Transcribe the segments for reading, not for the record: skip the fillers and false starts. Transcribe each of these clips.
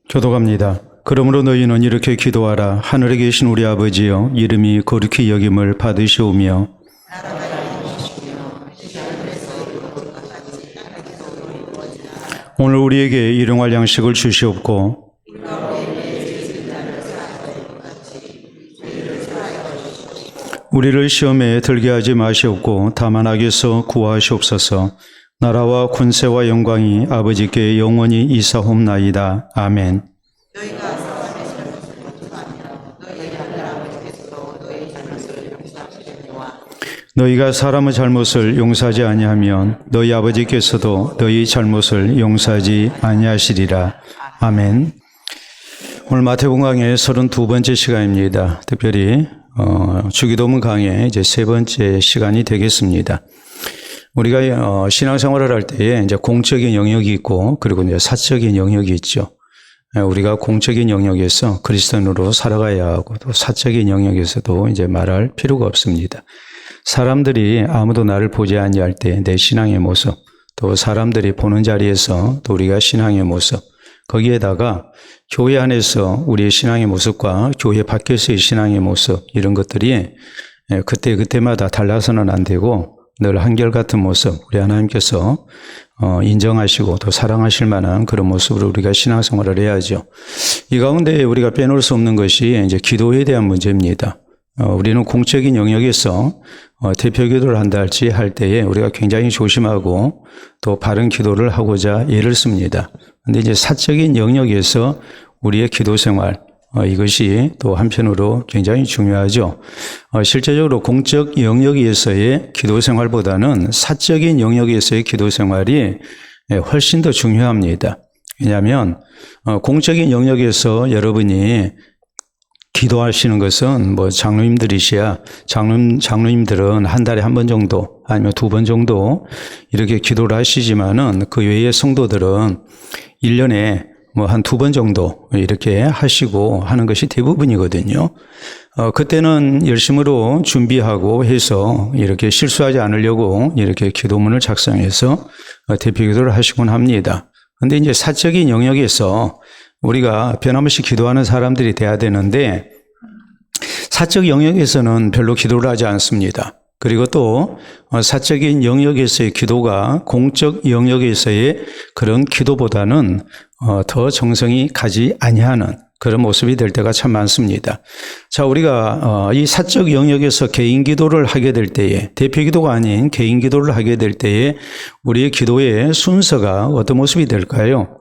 교도갑니다. 그러므로 너희는 이렇게 기도하라. 하늘에 계신 우리 아버지여, 이름이 거룩히 여김을 받으시오며 오늘 우리에게 일용할 양식을 주시옵고 우리를 시험에 들게 하지 마시옵고 다만 악에서 구하시옵소서. 나라와 권세와 영광이 아버지께 영원히 이사옵나이다. 아멘. 너희가 사람의 잘못을 용서하지 아니하면 너희 아버지께서도 너희 잘못을 용서하지 아니하시리라. 아멘. 오늘 마태복음 강의 32번째 시간입니다. 특별히 주기도문 강의 이제 세 번째 시간이 되겠습니다. 우리가 신앙생활을 할 때에 이제 공적인 영역이 있고 그리고 이제 사적인 영역이 있죠. 우리가 공적인 영역에서 그리스도인으로 살아가야 하고 또 사적인 영역에서도 이제 말할 필요가 없습니다. 사람들이 아무도 나를 보지 아니할 때 내 신앙의 모습, 또 사람들이 보는 자리에서 또 우리가 신앙의 모습, 거기에다가 교회 안에서 우리의 신앙의 모습과 교회 밖에서의 신앙의 모습, 이런 것들이 그때마다 달라서는 안 되고 늘 한결같은 모습, 우리 하나님께서 인정하시고 또 사랑하실 만한 그런 모습으로 우리가 신앙생활을 해야죠. 이 가운데 우리가 빼놓을 수 없는 것이 이제 기도에 대한 문제입니다. 우리는 공적인 영역에서 대표 기도를 한다 할 때에 우리가 굉장히 조심하고 또 바른 기도를 하고자 애를 씁니다. 근데 이제 사적인 영역에서 우리의 기도 생활, 이것이 또 한편으로 굉장히 중요하죠. 실제적으로 공적 영역에서의 기도 생활보다는 사적인 영역에서의 기도 생활이 훨씬 더 중요합니다. 왜냐하면 공적인 영역에서 여러분이 기도하시는 것은 뭐 장로님들이시야 장로님들은 한 달에 한 번 정도 아니면 두 번 정도 이렇게 기도를 하시지만은 그 외의 성도들은 1년에 뭐 한 두 번 정도 이렇게 하시고 하는 것이 대부분이거든요. 그때는 열심으로 준비하고 해서 이렇게 실수하지 않으려고 이렇게 기도문을 작성해서 대표 기도를 하시곤 합니다. 그런데 이제 사적인 영역에서 우리가 변함없이 기도하는 사람들이 돼야 되는데 사적 영역에서는 별로 기도를 하지 않습니다. 그리고 또 사적인 영역에서의 기도가 공적 영역에서의 그런 기도보다는 더 정성이 가지 아니하는 그런 모습이 될 때가 참 많습니다. 자, 우리가 이 사적 영역에서 개인 기도를 하게 될 때에, 대표 기도가 아닌 개인 기도를 하게 될 때에 우리의 기도의 순서가 어떤 모습이 될까요?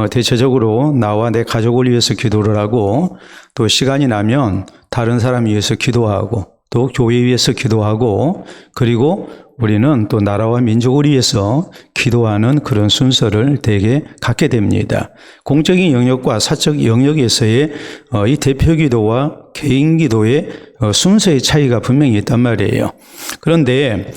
대체적으로 나와 내 가족을 위해서 기도를 하고 또 시간이 나면 다른 사람 위해서 기도하고 또 교회 위해서 기도하고 그리고 우리는 또 나라와 민족을 위해서 기도하는 그런 순서를 대개 갖게 됩니다. 공적인 영역과 사적 영역에서의 이 대표 기도와 개인 기도의 순서의 차이가 분명히 있단 말이에요. 그런데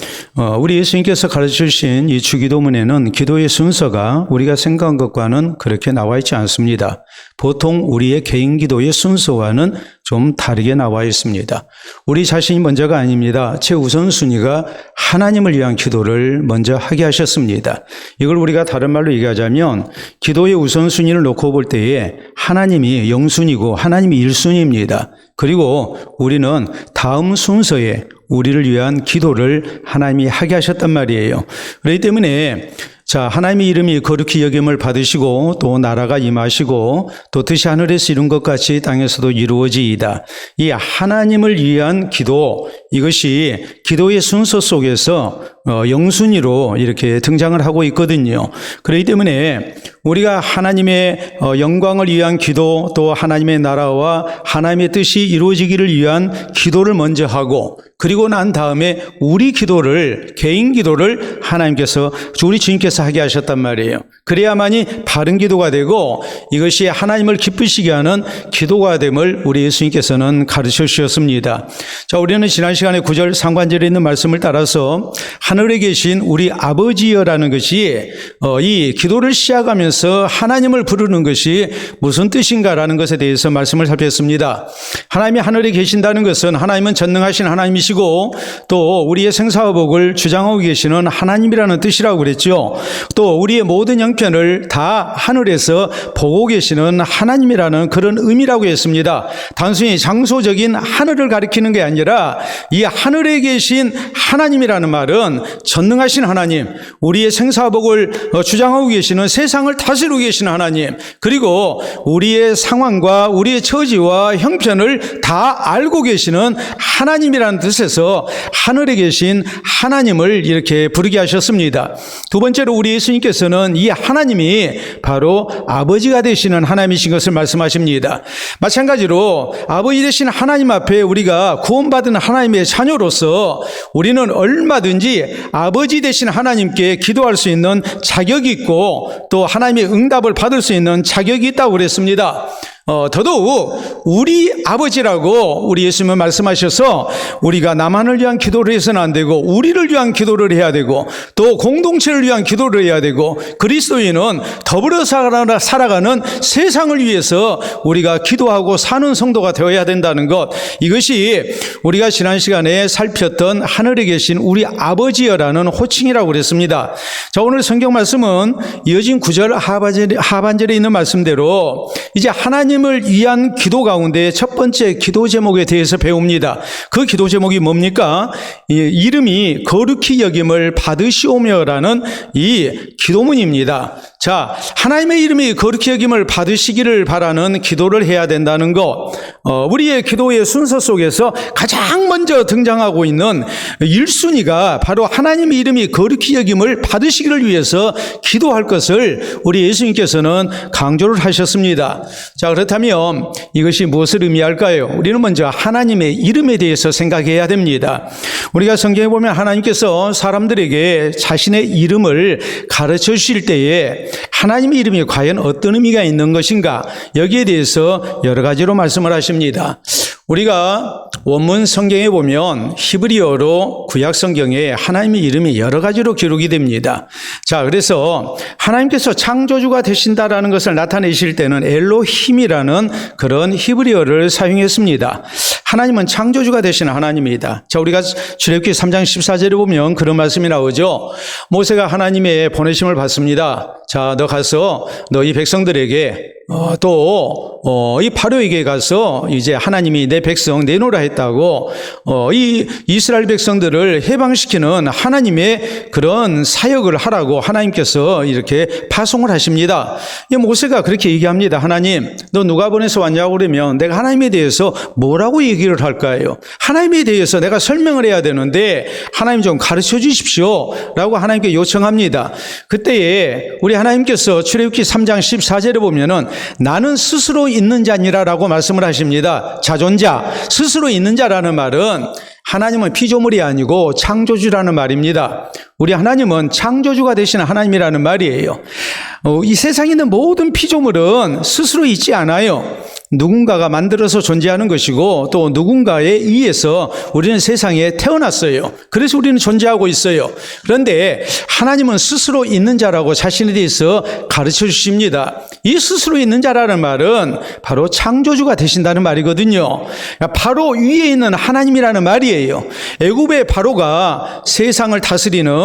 우리 예수님께서 가르치신 이 주기도문에는 기도의 순서가 우리가 생각한 것과는 그렇게 나와 있지 않습니다. 보통 우리의 개인 기도의 순서와는 좀 다르게 나와 있습니다. 우리 자신이 먼저가 아닙니다. 최우선순위가 하나님을 위한 기도를 먼저 하게 하셨습니다. 이걸 우리가 다른 말로 얘기하자면 기도의 우선순위를 놓고 볼 때에 하나님이 0순위고 하나님이 1순위입니다. 그리고 우리는 다음 순서에 우리를 위한 기도를 하나님이 하게 하셨단 말이에요. 그렇기 때문에 자, 하나님의 이름이 거룩히 여김을 받으시고 또 나라가 임하시고 또 뜻이 하늘에서 이룬 것 같이 땅에서도 이루어지이다. 이 하나님을 위한 기도, 이것이 기도의 순서 속에서 영순위로 이렇게 등장을 하고 있거든요. 그렇기 때문에 우리가 하나님의 영광을 위한 기도 또 하나님의 나라와 하나님의 뜻이 이루어지기를 위한 기도를 먼저 하고 그리고 난 다음에 우리 기도를 개인 기도를 하나님께서 우리 주님께서 하게 하셨단 말이에요. 그래야만이 바른 기도가 되고 이것이 하나님을 기쁘시게 하는 기도가 됨을 우리 예수님께서는 가르쳐 주셨습니다. 자, 우리는 지난 시간에 9절 상관절에 있는 말씀을 따라서 하늘에 계신 우리 아버지여라는 것이 이 기도를 시작하면서 하나님을 부르는 것이 무슨 뜻인가라는 것에 대해서 말씀을 살폈습니다. 하나님이 하늘에 계신다는 것은 하나님은 전능하신 하나님이시고 또 우리의 생사와 복을 주장하고 계시는 하나님이라는 뜻이라고 그랬죠. 또 우리의 모든 형편을 다 하늘에서 보고 계시는 하나님이라는 그런 의미라고 했습니다. 단순히 장소적인 하늘을 가리키는 게 아니라 이 하늘에 계신 하나님이라는 말은 전능하신 하나님, 우리의 생사와 복을 주장하고 계시는 세상을 다스리고 계시는 하나님, 그리고 우리의 상황과 우리의 처지와 형편을 다 알고 계시는 하나님이라는 뜻에서 하늘에 계신 하나님을 이렇게 부르게 하셨습니다. 두 번째로 우리 예수님께서는 이 하나님이 바로 아버지가 되시는 하나님이신 것을 말씀하십니다. 마찬가지로 아버지 되신 하나님 앞에 우리가 구원받은 하나님의 자녀로서 우리는 얼마든지 아버지 되신 하나님께 기도할 수 있는 자격이 있고 또 하나님의 응답을 받을 수 있는 자격이 있다고 그랬습니다. 더더욱 우리 아버지라고 우리 예수님은 말씀하셔서 우리가 나만을 위한 기도를 해서는 안 되고 우리를 위한 기도를 해야 되고 또 공동체를 위한 기도를 해야 되고 그리스도인은 더불어 살아가는 세상을 위해서 우리가 기도하고 사는 성도가 되어야 된다는 것, 이것이 우리가 지난 시간에 살폈던 하늘에 계신 우리 아버지여라는 호칭이라고 그랬습니다. 자, 오늘 성경 말씀은 이어진 9절 하반절에 있는 말씀대로 이제 하나님을 위한 기도 가운데 첫 번째 기도 제목에 대해서 배웁니다. 그 기도 제목이 뭡니까? 이름이 거룩히 여김을 받으시오며라는 이 기도문입니다. 자, 하나님의 이름이 거룩히 여김을 받으시기를 바라는 기도를 해야 된다는 것, 우리의 기도의 순서 속에서 가장 먼저 등장하고 있는 1순위가 바로 하나님의 이름이 거룩히 여김을 받으시기를 위해서 기도할 것을 우리 예수님께서는 강조를 하셨습니다. 자, 그렇다면 이것이 무엇을 의미할까요? 우리는 먼저 하나님의 이름에 대해서 생각해야 됩니다. 우리가 성경에 보면 하나님께서 사람들에게 자신의 이름을 가르쳐 주실 때에 하나님의 이름이 과연 어떤 의미가 있는 것인가, 여기에 대해서 여러 가지로 말씀을 하십니다. 우리가 원문 성경에 보면 히브리어로 구약 성경에 하나님의 이름이 여러 가지로 기록이 됩니다. 자, 그래서 하나님께서 창조주가 되신다라는 것을 나타내실 때는 엘로힘이라는 그런 히브리어를 사용했습니다. 하나님은 창조주가 되신 하나님이다. 자, 우리가 출애굽기 3장 14절에 보면 그런 말씀이 나오죠. 모세가 하나님의 보내심을 받습니다. 자, 너 가서 너희 백성들에게 이 바로에게 가서 이제 하나님이 내 백성 내놓으라 했다고 이 이스라엘 백성들을 해방시키는 하나님의 그런 사역을 하라고 하나님께서 이렇게 파송을 하십니다. 모세가 그렇게 얘기합니다. 하나님, 너 누가 보내서 왔냐고 그러면 내가 하나님에 대해서 뭐라고 얘기를 할까요? 하나님에 대해서 내가 설명을 해야 되는데 하나님 좀 가르쳐 주십시오 라고 하나님께 요청합니다. 그때에 우리 하나님께서 출애굽기 3장 14절에 보면은 나는 스스로 있는 자니라라고 말씀을 하십니다. 자존자, 스스로 있는 자라는 말은 하나님은 피조물이 아니고 창조주라는 말입니다. 우리 하나님은 창조주가 되시는 하나님이라는 말이에요. 이 세상에 있는 모든 피조물은 스스로 있지 않아요. 누군가가 만들어서 존재하는 것이고 또 누군가에 의해서 우리는 세상에 태어났어요. 그래서 우리는 존재하고 있어요. 그런데 하나님은 스스로 있는 자라고 자신에 대해서 가르쳐 주십니다. 이 스스로 있는 자라는 말은 바로 창조주가 되신다는 말이거든요. 바로 위에 있는 하나님이라는 말이에요. 애굽의 바로가 세상을 다스리는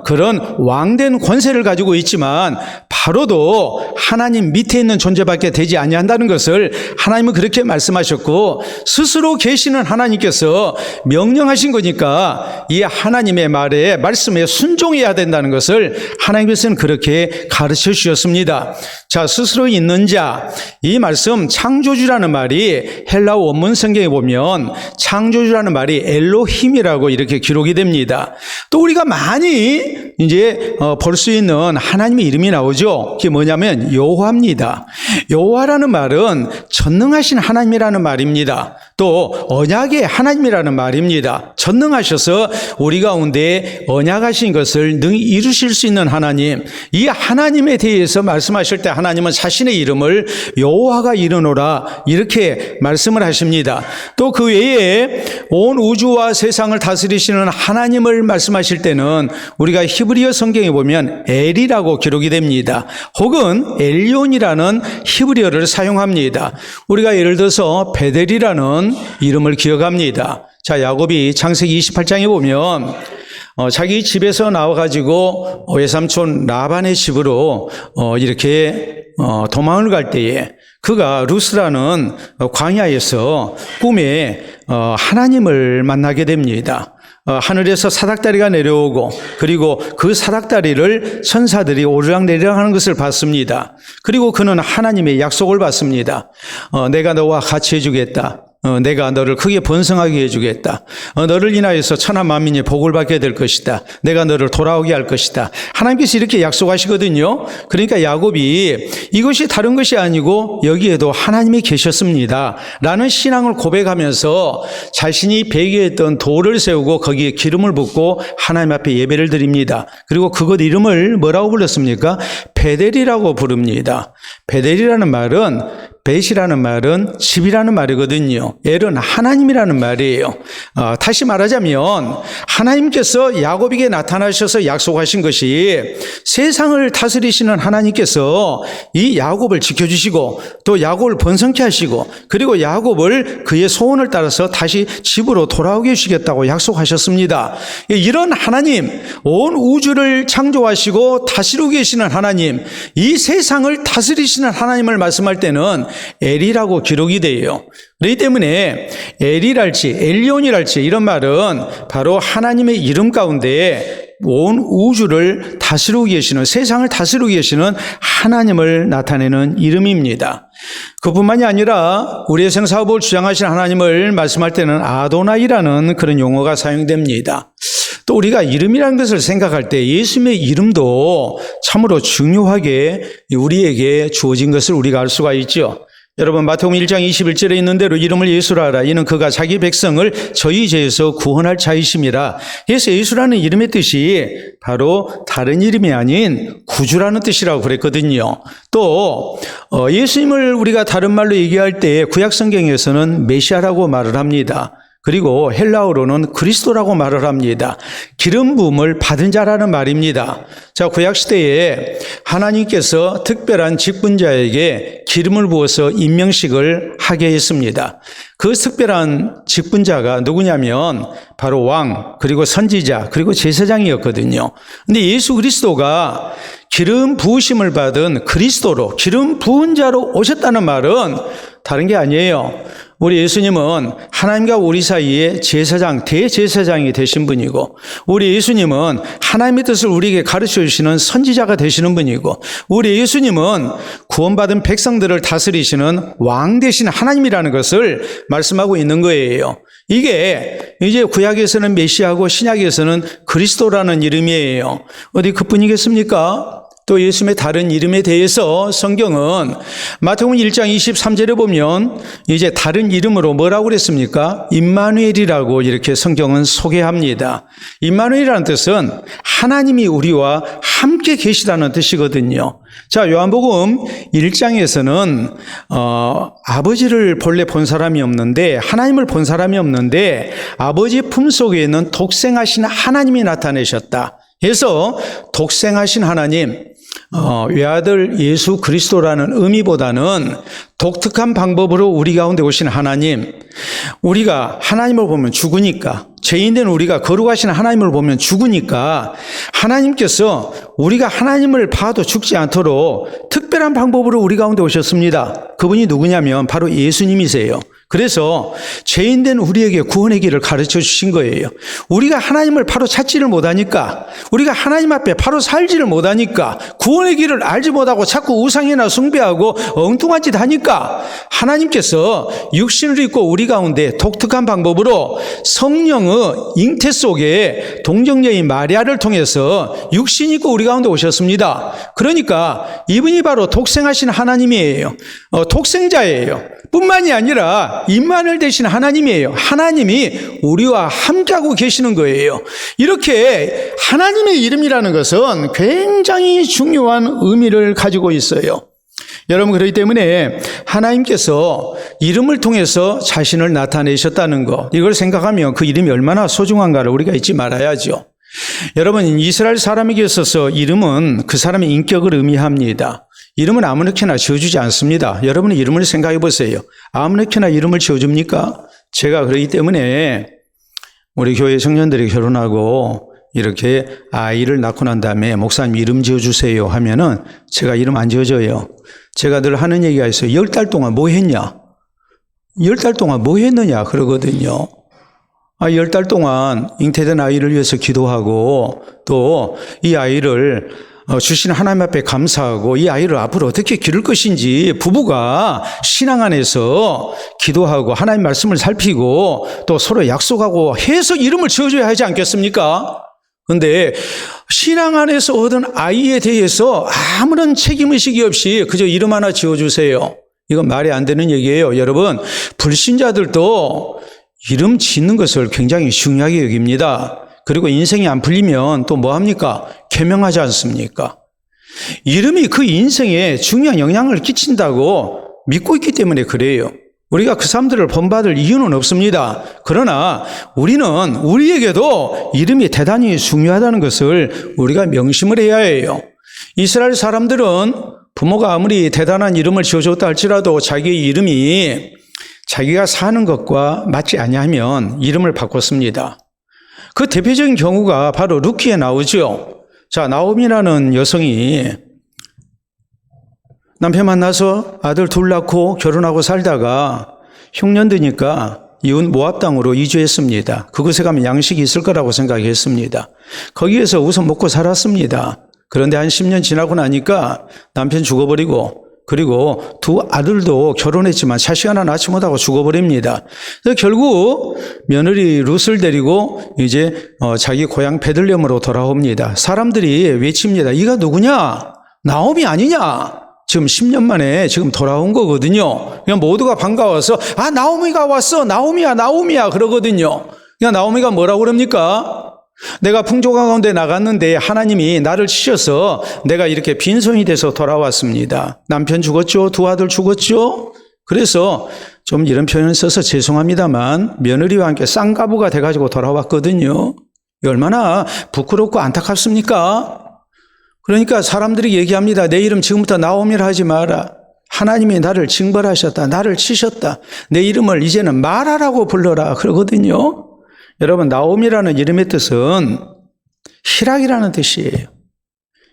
그런 왕된 권세를 가지고 있지만 바로도 하나님 밑에 있는 존재밖에 되지 아니한다는 것을 하나님은 그렇게 말씀하셨고, 스스로 계시는 하나님께서 명령하신 거니까 이 하나님의 말씀에 순종해야 된다는 것을 하나님께서는 그렇게 가르쳐 주셨습니다. 자, 스스로 있는 자, 이 말씀 창조주라는 말이 헬라어 원문 성경에 보면 창조주라는 말이 엘로힘이라고 이렇게 기록이 됩니다. 또 우리가 많이 이제 볼 수 있는 하나님의 이름이 나오죠. 그게 뭐냐면 여호와입니다. 여호와라는 말은 전능하신 하나님이라는 말입니다. 또 언약의 하나님이라는 말입니다. 전능하셔서 우리 가운데 언약하신 것을 능히 이루실 수 있는 하나님, 이 하나님에 대해서 말씀하실 때 하나님은 자신의 이름을 여호와가 이르노라 이렇게 말씀을 하십니다. 또 그 외에 온 우주와 세상을 다스리시는 하나님을 말씀하실 때는 우리가 히브리어 성경에 보면 엘이라고 기록이 됩니다. 혹은 엘리온이라는 히브리어를 사용합니다. 우리가 예를 들어서 베델이라는 이름을 기억합니다. 자, 야곱이 창세기 28장에 보면 자기 집에서 나와가지고 외삼촌 라반의 집으로 이렇게 도망을 갈 때에 그가 루스라는 광야에서 꿈에 하나님을 만나게 됩니다. 하늘에서 사닥다리가 내려오고 그리고 그 사닥다리를 천사들이 오르락내리락 하는 것을 봤습니다. 그리고 그는 하나님의 약속을 받습니다. 내가 너와 같이 해주겠다. 내가 너를 크게 번성하게 해주겠다. 너를 인하여서 천하 만민이 복을 받게 될 것이다. 내가 너를 돌아오게 할 것이다. 하나님께서 이렇게 약속하시거든요. 그러니까 야곱이 이것이 다른 것이 아니고 여기에도 하나님이 계셨습니다 라는 신앙을 고백하면서 자신이 배기했던 돌을 세우고 거기에 기름을 붓고 하나님 앞에 예배를 드립니다. 그리고 그것 이름을 뭐라고 불렀습니까? 베델이라고 부릅니다. 베델이라는 말은 벳이라는 말은 집이라는 말이거든요. 엘은 하나님이라는 말이에요. 다시 말하자면 하나님께서 야곱에게 나타나셔서 약속하신 것이 세상을 다스리시는 하나님께서 이 야곱을 지켜주시고 또 야곱을 번성케 하시고 그리고 야곱을 그의 소원을 따라서 다시 집으로 돌아오게 해주시겠다고 약속하셨습니다. 이런 하나님, 온 우주를 창조하시고 다스리고 계시는 하나님, 이 세상을 다스리시는 하나님을 말씀할 때는 엘이라고 기록이 돼요. 그렇기 때문에 엘이랄지 엘리온이랄지 이런 말은 바로 하나님의 이름 가운데 온 우주를 다스리고 계시는, 세상을 다스리고 계시는 하나님을 나타내는 이름입니다. 그뿐만이 아니라 우리의 생사업을 주장하시는 하나님을 말씀할 때는 아도나이라는 그런 용어가 사용됩니다. 또 우리가 이름이라는 것을 생각할 때 예수님의 이름도 참으로 중요하게 우리에게 주어진 것을 우리가 알 수가 있죠. 여러분 마태복음 1장 21절에 있는 대로 이름을 예수라 하라. 이는 그가 자기 백성을 저희 죄에서 구원할 자이심이라. 그래서 예수라는 이름의 뜻이 바로 다른 이름이 아닌 구주라는 뜻이라고 그랬거든요. 또 예수님을 우리가 다른 말로 얘기할 때 구약 성경에서는 메시아라고 말을 합니다. 그리고 헬라어로는 그리스도라고 말을 합니다. 기름 부음을 받은 자라는 말입니다. 자, 구약시대에 하나님께서 특별한 직분자에게 기름을 부어서 임명식을 하게 했습니다. 그 특별한 직분자가 누구냐면 바로 왕, 그리고 선지자, 그리고 제사장이었거든요. 근데 예수 그리스도가 기름 부으심을 받은 그리스도로, 기름 부은 자로 오셨다는 말은 다른 게 아니에요. 우리 예수님은 하나님과 우리 사이에 제사장, 대제사장이 되신 분이고, 우리 예수님은 하나님의 뜻을 우리에게 가르쳐 주시는 선지자가 되시는 분이고, 우리 예수님은 구원받은 백성들을 다스리시는 왕 되신 하나님이라는 것을 말씀하고 있는 거예요. 이게 이제 구약에서는 메시아고 신약에서는 그리스도라는 이름이에요. 어디 그뿐이겠습니까? 또 예수님의 다른 이름에 대해서 성경은 마태복음 1장 23절에 보면 이제 다른 이름으로 뭐라고 그랬습니까? 임마누엘이라고 이렇게 성경은 소개합니다. 임마누엘이라는 뜻은 하나님이 우리와 함께 계시다는 뜻이거든요. 자, 요한복음 1장에서는 아버지를 본래 본 사람이 없는데, 하나님을 본 사람이 없는데 아버지 품속에 있는 독생하신 하나님이 나타내셨다. 그래서 독생하신 하나님, 외아들 예수 그리스도라는 의미보다는 독특한 방법으로 우리 가운데 오신 하나님, 우리가 하나님을 보면 죽으니까, 죄인된 우리가 거룩하신 하나님을 보면 죽으니까 하나님께서 우리가 하나님을 봐도 죽지 않도록 특별한 방법으로 우리 가운데 오셨습니다. 그분이 누구냐면 바로 예수님이세요. 그래서 죄인된 우리에게 구원의 길을 가르쳐 주신 거예요. 우리가 하나님을 바로 찾지를 못하니까, 우리가 하나님 앞에 바로 살지를 못하니까, 구원의 길을 알지 못하고 자꾸 우상이나 숭배하고 엉뚱한 짓 하니까 하나님께서 육신을 입고 우리 가운데 독특한 방법으로 성령의 잉태 속에 동정녀인 마리아를 통해서 육신 입고 우리 가운데 오셨습니다. 그러니까 이분이 바로 독생하신 하나님이에요. 독생자예요. 뿐만이 아니라 임마누엘 되신 하나님이에요. 하나님이 우리와 함께하고 계시는 거예요. 이렇게 하나님의 이름이라는 것은 굉장히 중요한 의미를 가지고 있어요. 여러분, 그렇기 때문에 하나님께서 이름을 통해서 자신을 나타내셨다는 거, 이걸 생각하면 그 이름이 얼마나 소중한가를 우리가 잊지 말아야죠. 여러분, 이스라엘 사람에게 있어서 이름은 그 사람의 인격을 의미합니다. 이름은 아무렇게나 지어주지 않습니다. 여러분의 이름을 생각해 보세요. 아무렇게나 이름을 지어줍니까? 제가 그렇기 때문에 우리 교회 청년들이 결혼하고 이렇게 아이를 낳고 난 다음에 목사님 이름 지어주세요 하면은 제가 이름 안 지어줘요. 제가 늘 하는 얘기가 있어요. 10달 동안 뭐 했냐? 10달 동안 뭐 했느냐? 그러거든요. 10달 동안 잉태된 아이를 위해서 기도하고 또 이 아이를 주신 하나님 앞에 감사하고 이 아이를 앞으로 어떻게 기를 것인지 부부가 신앙 안에서 기도하고 하나님 말씀을 살피고 또 서로 약속하고 해서 이름을 지어줘야 하지 않겠습니까? 그런데 신앙 안에서 얻은 아이에 대해서 아무런 책임의식이 없이 그저 이름 하나 지어주세요. 이건 말이 안 되는 얘기예요. 여러분, 불신자들도 이름 짓는 것을 굉장히 중요하게 여깁니다. 그리고 인생이 안 풀리면 또 뭐 합니까? 개명하지 않습니까? 이름이 그 인생에 중요한 영향을 끼친다고 믿고 있기 때문에 그래요. 우리가 그 사람들을 본받을 이유는 없습니다. 그러나 우리는 우리에게도 이름이 대단히 중요하다는 것을 우리가 명심을 해야 해요. 이스라엘 사람들은 부모가 아무리 대단한 이름을 지어줬다 할지라도 자기의 이름이 자기가 사는 것과 맞지 아니하면 이름을 바꿨습니다. 그 대표적인 경우가 바로 루키에 나오죠. 자, 나옴이라는 여성이 남편 만나서 아들 둘 낳고 결혼하고 살다가 흉년 드니까 이웃 모압 땅으로 이주했습니다. 그곳에 가면 양식이 있을 거라고 생각했습니다. 거기에서 우선 먹고 살았습니다. 그런데 한 10년 지나고 나니까 남편 죽어버리고 그리고 두 아들도 결혼했지만 자식 하나 낳지 못하고 죽어버립니다. 그래서 결국 며느리 룻을 데리고 이제 자기 고향 베들레헴으로 돌아옵니다. 사람들이 외칩니다. 이가 누구냐? 나옴이 아니냐? 지금 10년 만에 지금 돌아온 거거든요. 그냥 모두가 반가워서 나오미가 왔어. 나오미야 그러거든요. 그냥 나오미가 뭐라고 그럽니까? 내가 풍조가 가운데 나갔는데 하나님이 나를 치셔서 내가 이렇게 빈손이 돼서 돌아왔습니다. 남편 죽었죠? 두 아들 죽었죠? 그래서 좀 이런 표현을 써서 죄송합니다만 며느리와 함께 쌍가부가 돼가지고 돌아왔거든요. 얼마나 부끄럽고 안타깝습니까? 그러니까 사람들이 얘기합니다. 내 이름 지금부터 나오미라 하지 마라. 하나님이 나를 징벌하셨다. 나를 치셨다. 내 이름을 이제는 마라라고 불러라. 그러거든요. 여러분, 나옴이라는 이름의 뜻은 희락이라는 뜻이에요.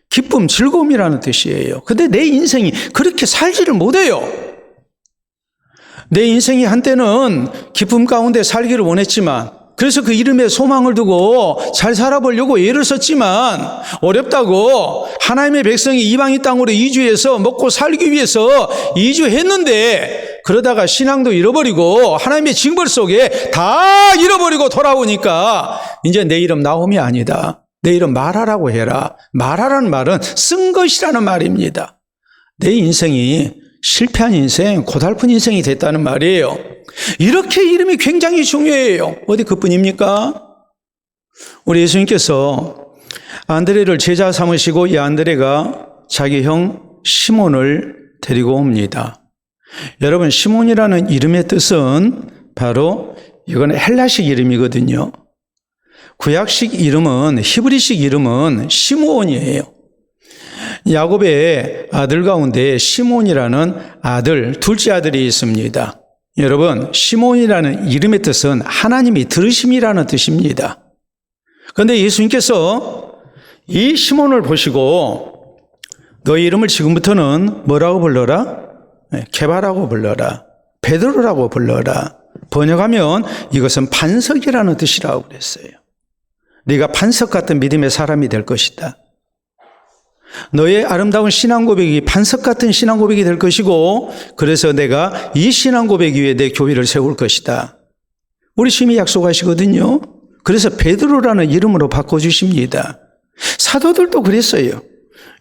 기쁨, 즐거움이라는 뜻이에요. 근데 내 인생이 그렇게 살지를 못해요. 내 인생이 한때는 기쁨 가운데 살기를 원했지만 그래서 그 이름에 소망을 두고 잘 살아보려고 애를 썼지만 어렵다고 하나님의 백성이 이방인 땅으로 이주해서 먹고 살기 위해서 이주했는데 그러다가 신앙도 잃어버리고 하나님의 징벌 속에 다 잃어버리고 돌아오니까 이제 내 이름 나옴이 아니다. 내 이름 마라라고 해라. 마라라는 말은 쓴 것이라는 말입니다. 내 인생이 실패한 인생, 고달픈 인생이 됐다는 말이에요. 이렇게 이름이 굉장히 중요해요. 어디 그뿐입니까? 우리 예수님께서 안드레를 제자 삼으시고 이 안드레가 자기 형 시몬을 데리고 옵니다. 여러분, 시몬이라는 이름의 뜻은 바로 이건 헬라식 이름이거든요. 구약식 이름은 히브리식 이름은 시므온이에요. 야곱의 아들 가운데 시몬이라는 아들, 둘째 아들이 있습니다. 여러분, 시몬이라는 이름의 뜻은 하나님이 들으심이라는 뜻입니다. 그런데 예수님께서 이 시몬을 보시고 너의 이름을 지금부터는 뭐라고 불러라? 게바라고 불러라. 베드로라고 불러라. 번역하면 이것은 반석이라는 뜻이라고 그랬어요. 네가 반석 같은 믿음의 사람이 될 것이다. 너의 아름다운 신앙 고백이 반석 같은 신앙 고백이 될 것이고 그래서 내가 이 신앙 고백 위에 내 교회를 세울 것이다. 우리 주님이 약속하시거든요. 그래서 베드로라는 이름으로 바꿔주십니다. 사도들도 그랬어요.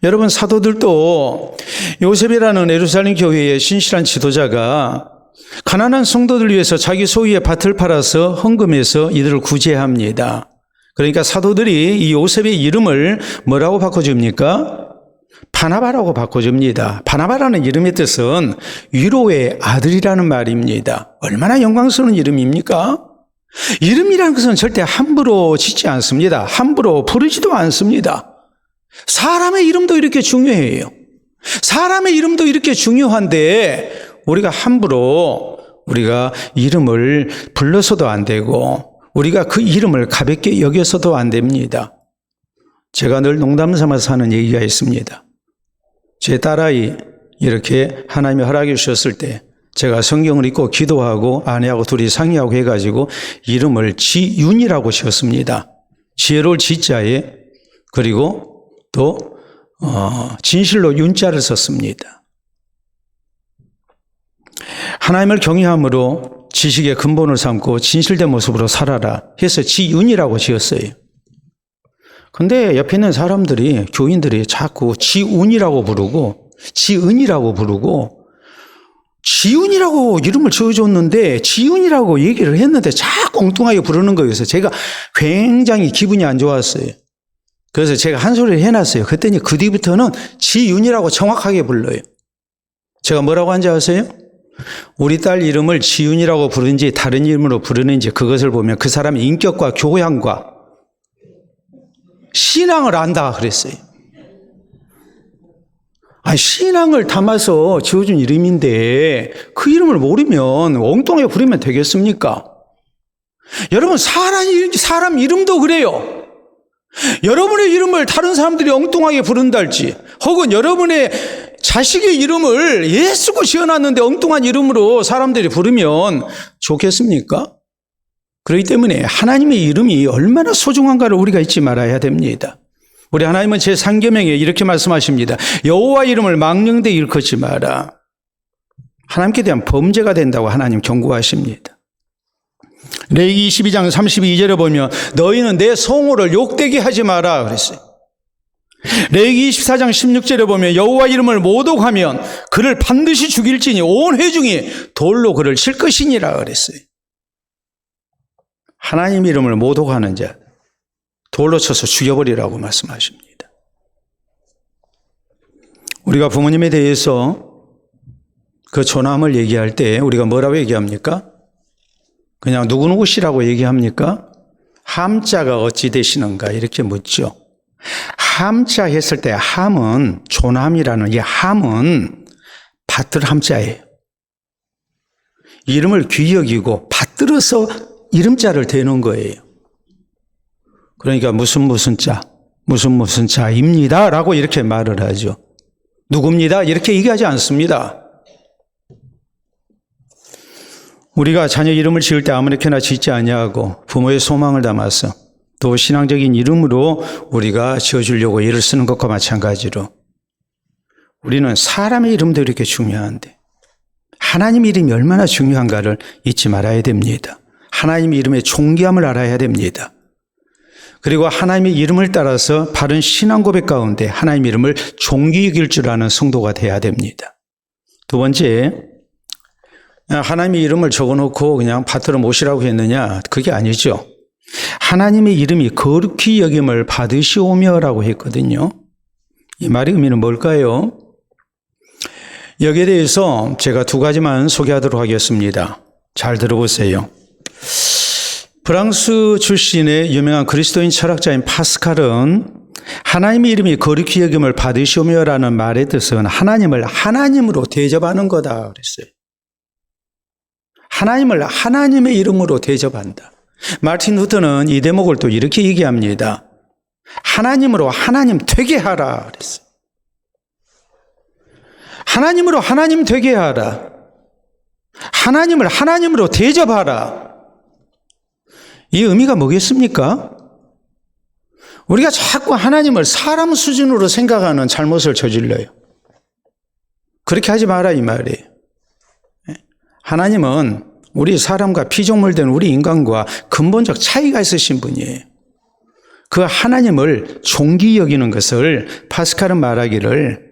여러분, 사도들도 요셉이라는 예루살렘 교회의 신실한 지도자가 가난한 성도들 위해서 자기 소유의 밭을 팔아서 헌금해서 이들을 구제합니다. 그러니까 사도들이 이 요셉의 이름을 뭐라고 바꿔줍니까? 바나바라고 바꿔줍니다. 바나바라는 이름의 뜻은 위로의 아들이라는 말입니다. 얼마나 영광스러운 이름입니까? 이름이라는 것은 절대 함부로 짓지 않습니다. 함부로 부르지도 않습니다. 사람의 이름도 이렇게 중요해요. 사람의 이름도 이렇게 중요한데 우리가 함부로 우리가 이름을 불러서도 안 되고 우리가 그 이름을 가볍게 여겨서도 안 됩니다. 제가 늘 농담 삼아서 하는 얘기가 있습니다. 제 딸아이 이렇게 하나님이 허락해 주셨을 때 제가 성경을 읽고 기도하고 아내하고 둘이 상의하고 해가지고 이름을 지윤이라고 지었습니다. 지혜로울 지자에 그리고 또 진실로 윤자를 썼습니다. 하나님을 경외함으로 지식의 근본을 삼고 진실된 모습으로 살아라 해서 지윤이라고 지었어요. 근데 옆에 있는 사람들이 교인들이 자꾸 지운이라고 부르고 지은이라고 부르고 지훈이라고 이름을 지어줬는데 지훈이라고 얘기를 했는데 자꾸 엉뚱하게 부르는 거여서 제가 굉장히 기분이 안 좋았어요. 그래서 제가 한 소리를 해놨어요. 그랬더니 그 뒤부터는 지윤이라고 정확하게 불러요. 제가 뭐라고 한지 아세요? 우리 딸 이름을 지윤이라고 부르는지 다른 이름으로 부르는지 그것을 보면 그 사람의 인격과 교양과 신앙을 안다 그랬어요. 신앙을 담아서 지어준 이름인데 그 이름을 모르면 엉뚱하게 부르면 되겠습니까? 여러분 사람 이름도 그래요. 여러분의 이름을 다른 사람들이 엉뚱하게 부른다 할지 혹은 여러분의 자식의 이름을 예수고 지어놨는데 엉뚱한 이름으로 사람들이 부르면 좋겠습니까? 그렇기 때문에 하나님의 이름이 얼마나 소중한가를 우리가 잊지 말아야 됩니다. 우리 하나님은 제3계명에 이렇게 말씀하십니다. 여호와 이름을 망령되이 일컫지 마라. 하나님께 대한 범죄가 된다고 하나님 경고하십니다. 레위기 22장 32절에 보면 너희는 내 성호를 욕되게 하지 마라 그랬어요. 레위기 24장 16절에 보면 여호와 이름을 모독하면 그를 반드시 죽일지니 온 회중이 돌로 그를 칠 것이니라 그랬어요. 하나님 이름을 모독하는 자 돌로 쳐서 죽여버리라고 말씀하십니다. 우리가 부모님에 대해서 그 존함을 얘기할 때 우리가 뭐라고 얘기합니까? 그냥 누구누구시라고 얘기합니까? 함자가 어찌 되시는가 이렇게 묻죠. 함자 했을 때 함은 존함이라는 이 함은 받들 함자예요. 이름을 귀히 여기고 받들어서 이름자를 대는 거예요. 그러니까 무슨 자입니다 라고 이렇게 말을 하죠. 누굽니다 이렇게 얘기하지 않습니다. 우리가 자녀 이름을 지을 때 아무렇게나 짓지 아니하고 부모의 소망을 담아서 또 신앙적인 이름으로 우리가 지어주려고 애를 쓰는 것과 마찬가지로 우리는 사람의 이름도 이렇게 중요한데 하나님 이름이 얼마나 중요한가를 잊지 말아야 됩니다. 하나님 이름의 존귀함을 알아야 됩니다. 그리고 하나님의 이름을 따라서 바른 신앙 고백 가운데 하나님 이름을 존귀 여길 줄 아는 성도가 돼야 됩니다. 두 번째, 하나님의 이름을 적어놓고 그냥 받들어 모시라고 했느냐? 그게 아니죠. 하나님의 이름이 거룩히 여김을 받으시오며라고 했거든요. 이 말의 의미는 뭘까요? 여기에 대해서 제가 두 가지만 소개하도록 하겠습니다. 잘 들어보세요. 프랑스 출신의 유명한 그리스도인 철학자인 파스칼은 하나님의 이름이 거룩히 여김을 받으시오며라는 말의 뜻은 하나님을 하나님으로 대접하는 거다 그랬어요. 하나님을 하나님의 이름으로 대접한다. 마틴 루터는 이 대목을 또 이렇게 얘기합니다. 하나님으로 하나님 되게 하라 그랬어요. 하나님으로 하나님 되게 하라. 하나님을 하나님으로 대접하라. 이 의미가 뭐겠습니까? 우리가 자꾸 하나님을 사람 수준으로 생각하는 잘못을 저질러요. 그렇게 하지 마라 이 말이에요. 하나님은 우리 사람과 피조물된 우리 인간과 근본적 차이가 있으신 분이에요. 그 하나님을 존귀 여기는 것을 파스칼은 말하기를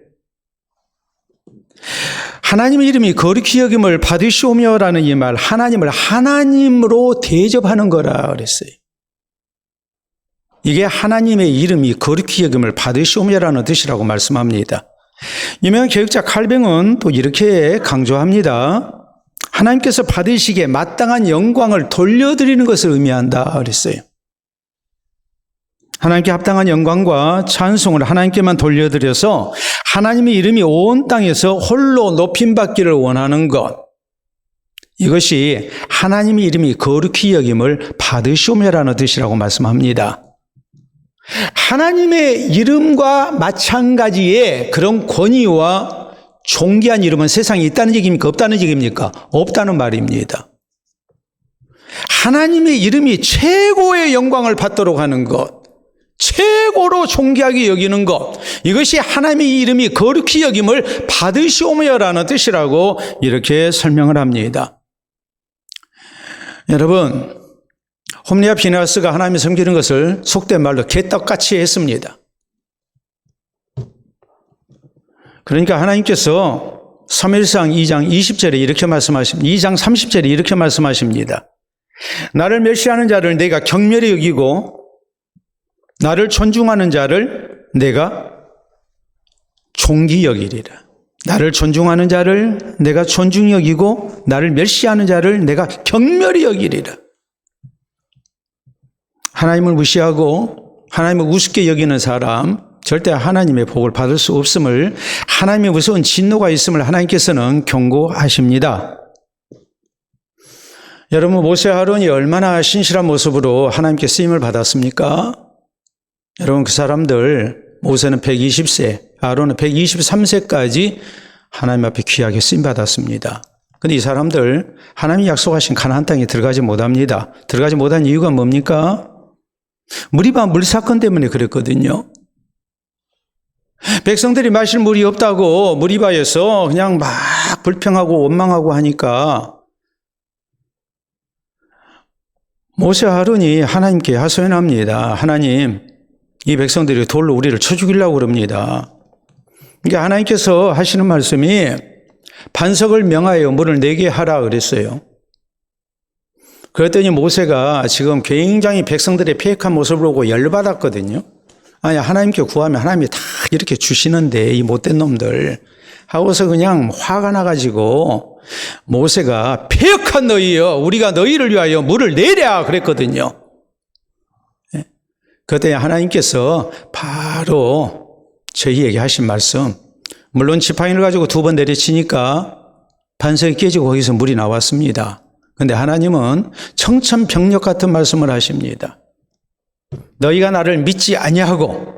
하나님의 이름이 거룩히 여김을 받으시오며라는 이 말, 하나님을 하나님으로 대접하는 거라 그랬어요. 이게 하나님의 이름이 거룩히 여김을 받으시오며라는 뜻이라고 말씀합니다. 유명한 개혁자 칼뱅은 또 이렇게 강조합니다. 하나님께서 받으시기에 마땅한 영광을 돌려드리는 것을 의미한다 그랬어요. 하나님께 합당한 영광과 찬송을 하나님께만 돌려드려서 하나님의 이름이 온 땅에서 홀로 높임받기를 원하는 것, 이것이 하나님의 이름이 거룩히 여김을 받으시오며라는 뜻이라고 말씀합니다. 하나님의 이름과 마찬가지의 그런 권위와 존귀한 이름은 세상에 있다는 얘기입니까? 없다는 얘기입니까? 없다는 말입니다. 하나님의 이름이 최고의 영광을 받도록 하는 것, 최고로 존귀하게 여기는 것, 이것이 하나님의 이름이 거룩히 여김을 받으시오며라는 뜻이라고 이렇게 설명을 합니다. 여러분, 홈리와 비느하스가 하나님을 섬기는 것을 속된 말로 개떡같이 했습니다. 그러니까 하나님께서 사무엘상 2장 20절에 이렇게 말씀하십니다. 2장 30절에 이렇게 말씀하십니다. 나를 멸시하는 자를 내가 경멸히 여기고 나를 존중하는 자를 내가 존귀 여기리라. 나를 존중하는 자를 내가 존중히 여기고 나를 멸시하는 자를 내가 경멸히 여기리라. 하나님을 무시하고 하나님을 우습게 여기는 사람, 절대 하나님의 복을 받을 수 없음을, 하나님의 무서운 진노가 있음을 하나님께서는 경고하십니다. 여러분, 모세와 아론이 얼마나 신실한 모습으로 하나님께 쓰임을 받았습니까? 여러분, 그 사람들, 모세는 120세, 아론은 123세까지 하나님 앞에 귀하게 쓰임 받았습니다. 그런데 이 사람들 하나님이 약속하신 가나안 땅에 들어가지 못합니다. 들어가지 못한 이유가 뭡니까? 무리바 물 사건 때문에 그랬거든요. 백성들이 마실 물이 없다고 무리바에서 그냥 막 불평하고 원망하고 하니까 모세와 아론이 하나님께 하소연합니다. 하나님, 이 백성들이 돌로 우리를 쳐 죽이려고 그럽니다. 그러니까 하나님께서 하시는 말씀이 반석을 명하여 물을 내게 하라 그랬어요. 그랬더니 모세가 지금 굉장히 백성들의 패역한 모습을 보고 열받았거든요. 아니, 하나님께 구하면 하나님이 다 이렇게 주시는데 이 못된 놈들 하고서 그냥 화가 나가지고 모세가 패역한 너희여, 우리가 너희를 위하여 물을 내랴 그랬거든요. 그때 하나님께서 바로 저희에게 하신 말씀, 물론 지팡이를 가지고 2번 내리치니까 반석이 깨지고 거기서 물이 나왔습니다. 그런데 하나님은 청천벽력 같은 말씀을 하십니다. 너희가 나를 믿지 아니하고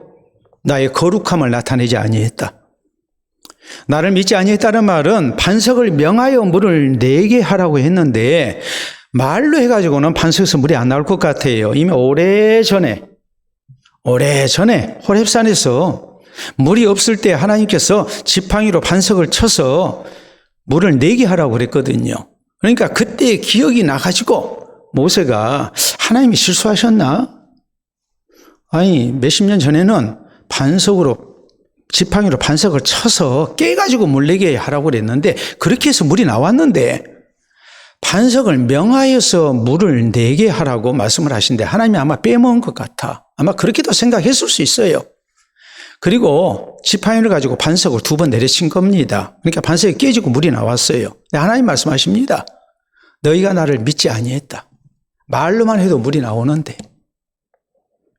나의 거룩함을 나타내지 아니했다. 나를 믿지 아니했다는 말은 반석을 명하여 물을 내게 하라고 했는데 말로 해가지고는 반석에서 물이 안 나올 것 같아요. 이미 오래전에 호렙산에서 물이 없을 때 하나님께서 지팡이로 반석을 쳐서 물을 내게 하라고 그랬거든요. 그러니까 그때 기억이 나가지고 모세가 하나님이 실수하셨나? 아니, 몇십 년 전에는 지팡이로 반석을 쳐서 깨가지고 물 내게 하라고 그랬는데 그렇게 해서 물이 나왔는데 반석을 명하여서 물을 내게 하라고 말씀을 하신데 하나님이 아마 빼먹은 것 같아. 아마 그렇게도 생각했을 수 있어요. 그리고 지팡이를 가지고 반석을 2번 내려친 겁니다. 그러니까 반석이 깨지고 물이 나왔어요. 하나님 말씀하십니다. 너희가 나를 믿지 아니했다. 말로만 해도 물이 나오는데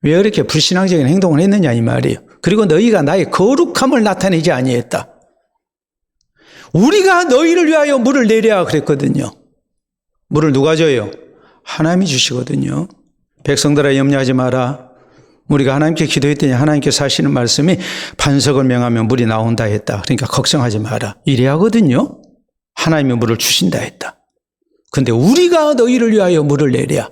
왜 이렇게 불신앙적인 행동을 했느냐 이 말이에요. 그리고 너희가 나의 거룩함을 나타내지 아니했다. 우리가 너희를 위하여 물을 내랴 그랬거든요. 물을 누가 줘요? 하나님이 주시거든요. 백성들아 염려하지 마라. 우리가 하나님께 기도했더니 하나님께서 하시는 말씀이 반석을 명하면 물이 나온다 했다. 그러니까 걱정하지 마라. 이래 하거든요. 하나님이 물을 주신다 했다. 근데 우리가 너희를 위하여 물을 내랴.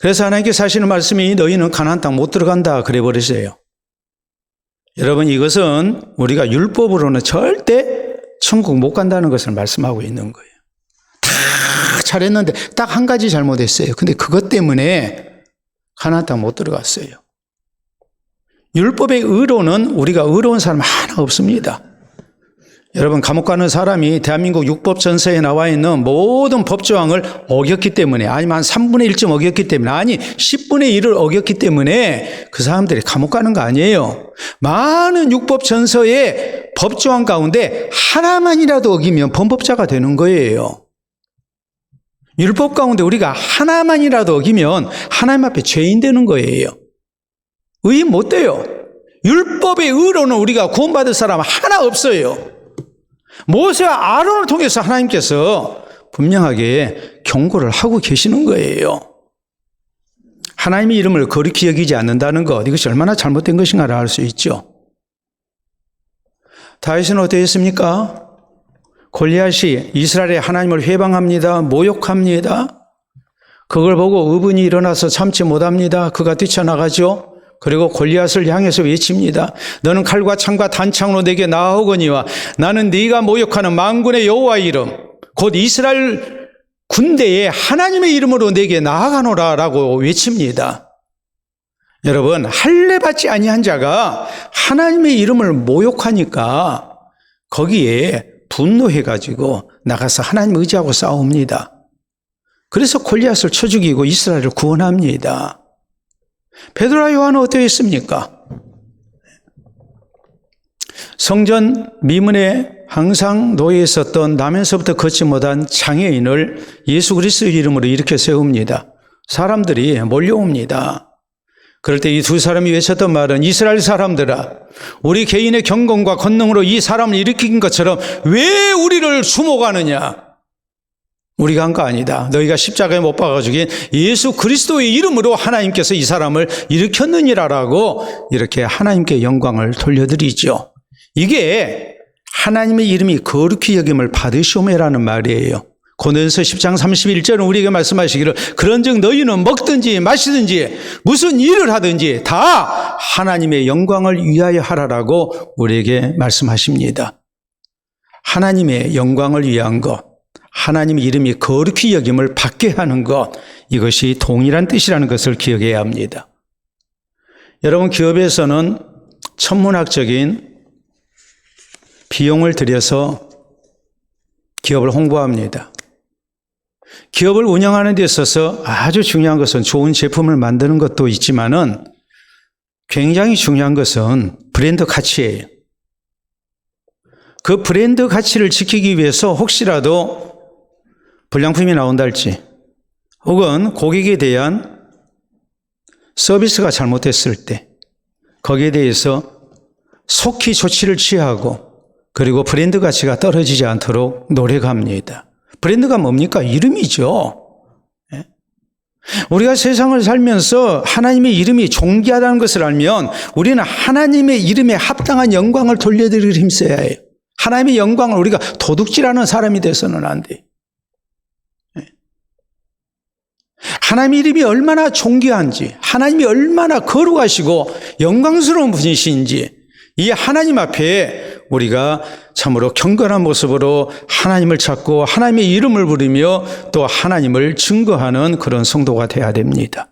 그래서 하나님께서 하시는 말씀이 너희는 가나안 땅 못 들어간다 그래 버리세요. 여러분, 이것은 우리가 율법으로는 절대 천국 못 간다는 것을 말씀하고 있는 거예요. 다 잘했는데 딱 한 가지 잘못했어요. 근데 그것 때문에 가나안 땅 못 들어갔어요. 율법의 의로는 우리가 의로운 사람 하나 없습니다. 여러분, 감옥 가는 사람이 대한민국 육법 전서에 나와 있는 모든 법조항을 어겼기 때문에, 아니면 한 3분의 1쯤 어겼기 때문에, 아니 10분의 1을 어겼기 때문에 그 사람들이 감옥 가는 거 아니에요. 많은 육법 전서의 법조항 가운데 하나만이라도 어기면 범법자가 되는 거예요. 율법 가운데 우리가 하나만이라도 어기면 하나님 앞에 죄인 되는 거예요. 의인 못 돼요. 율법의 의로는 우리가 구원받을 사람 하나 없어요. 모세와 아론을 통해서 하나님께서 분명하게 경고를 하고 계시는 거예요. 하나님의 이름을 거룩히 여기지 않는다는 것, 이것이 얼마나 잘못된 것인가를 알 수 있죠. 다윗은 어떠했습니까? 골리앗이 이스라엘의 하나님을 회방합니다. 모욕합니다. 그걸 보고 의분이 일어나서 참지 못합니다. 그가 뛰쳐나가죠. 그리고 골리앗을 향해서 외칩니다. 너는 칼과 창과 단창으로 내게 나아오거니와 나는 네가 모욕하는 만군의 여호와의 이름 곧 이스라엘 군대의 하나님의 이름으로 내게 나아가노라 라고 외칩니다. 여러분, 할례 받지 아니한 자가 하나님의 이름을 모욕하니까 거기에 분노해가지고 나가서 하나님 의지하고 싸웁니다. 그래서 골리앗을 쳐 죽이고 이스라엘을 구원합니다. 베드로와 요한은 어떠했습니까? 성전 미문에 항상 놓여 있었던 나면서부터 걷지 못한 장애인을 예수 그리스도의 이름으로 일으켜 세웁니다. 사람들이 몰려옵니다. 그럴 때 이 두 사람이 외쳤던 말은 이스라엘 사람들아, 우리 개인의 경건과 권능으로 이 사람을 일으킨 것처럼 왜 우리를 주목하느냐? 우리가 한 거 아니다. 너희가 십자가에 못 박아 죽인 예수 그리스도의 이름으로 하나님께서 이 사람을 일으켰느니라라고 이렇게 하나님께 영광을 돌려드리죠. 이게 하나님의 이름이 거룩히 여김을 받으시오매라는 말이에요. 고린도전서 10장 31절은 우리에게 말씀하시기를 그런즉 너희는 먹든지 마시든지 무슨 일을 하든지 다 하나님의 영광을 위하여 하라라고 우리에게 말씀하십니다. 하나님의 영광을 위한 것, 하나님의 이름이 거룩히 여김을 받게 하는 것, 이것이 동일한 뜻이라는 것을 기억해야 합니다. 여러분, 기업에서는 천문학적인 비용을 들여서 기업을 홍보합니다. 기업을 운영하는 데 있어서 아주 중요한 것은 좋은 제품을 만드는 것도 있지만은 굉장히 중요한 것은 브랜드 가치예요. 그 브랜드 가치를 지키기 위해서 혹시라도 불량품이 나온다 할지 혹은 고객에 대한 서비스가 잘못됐을 때 거기에 대해서 속히 조치를 취하고 그리고 브랜드 가치가 떨어지지 않도록 노력합니다. 브랜드가 뭡니까? 이름이죠. 우리가 세상을 살면서 하나님의 이름이 존귀하다는 것을 알면 우리는 하나님의 이름에 합당한 영광을 돌려드리려 힘써야 해요. 하나님의 영광을 우리가 도둑질하는 사람이 돼서는 안 돼요. 하나님의 이름이 얼마나 존귀한지, 하나님이 얼마나 거룩하시고 영광스러운 분이신지 이 하나님 앞에 우리가 참으로 경건한 모습으로 하나님을 찾고 하나님의 이름을 부르며 또 하나님을 증거하는 그런 성도가 되어야 됩니다.